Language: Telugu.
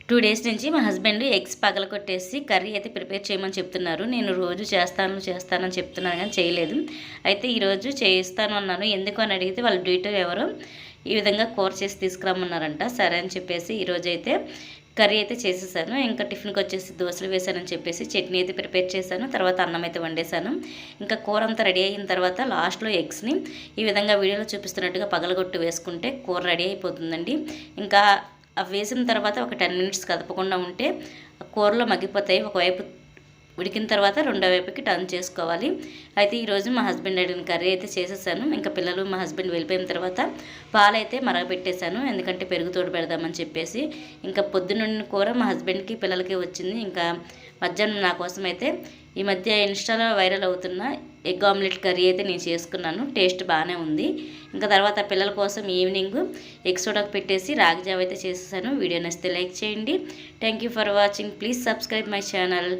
2 డేస్ నుంచి మా హస్బెండ్ ఎగ్స్ పగలగొట్టేసి కర్రీ అయితే ప్రిపేర్ చేయమని చెప్తున్నారు. నేను రోజు చేస్తానని చెప్తున్నాను కానీ చేయలేదు. అయితే ఈరోజు చేస్తాను అన్నాను. ఎందుకు అని అడిగితే వాళ్ళ డ్యూటీ ఎవరో ఈ విధంగా కూర చేసి తీసుకురమ్మన్నారంట. సరే అని చెప్పేసి ఈరోజైతే కర్రీ అయితే చేసేసాను. ఇంకా టిఫిన్కి వచ్చేసి దోశలు వేసానని చెప్పేసి చట్నీ అయితే ప్రిపేర్ చేశాను. తర్వాత అన్నం అయితే వండేసాను. ఇంకా కూర అంతా రెడీ అయిన తర్వాత లాస్ట్లో ఎగ్స్ని ఈ విధంగా వీడియోలో చూపిస్తున్నట్టుగా పగలగొట్టు వేసుకుంటే కూర రెడీ అయిపోతుందండి. ఇంకా అవి వేసిన తర్వాత ఒక 10 మినిట్స్ కదపకుండా ఉంటే కూరలో మగ్గిపోతాయి. ఒకవైపు ఉడికిన తర్వాత రెండో వైపుకి టర్న్ చేసుకోవాలి. అయితే ఈరోజు మా హస్బెండ్ అడిగిన కర్రీ అయితే చేసేసాను. ఇంకా పిల్లలు మా హస్బెండ్ వెళ్ళిపోయిన తర్వాత పాలైతే మరగబెట్టేశాను. ఎందుకంటే పెరుగు తోడు పెడదామని చెప్పేసి. ఇంకా పొద్దున్న కూర మా హస్బెండ్కి పిల్లలకి వచ్చింది. ఇంకా మధ్యాహ్నం నా కోసం అయితే ఈ మధ్య ఇన్స్టాలో వైరల్ అవుతున్న ఎగ్ ఆమ్లెట్ కర్రీ అయితే నేను చేసుకున్నాను. టేస్ట్ బాగానే ఉంది. ఇంకా తర్వాత పిల్లల కోసం ఈవినింగ్ ఎగ్స్ ఉడక పెట్టేసి రాగి జావ అయితే చేసేసాను. వీడియో నచ్చితే లైక్ చేయండి. Thank you for watching. Please subscribe my channel.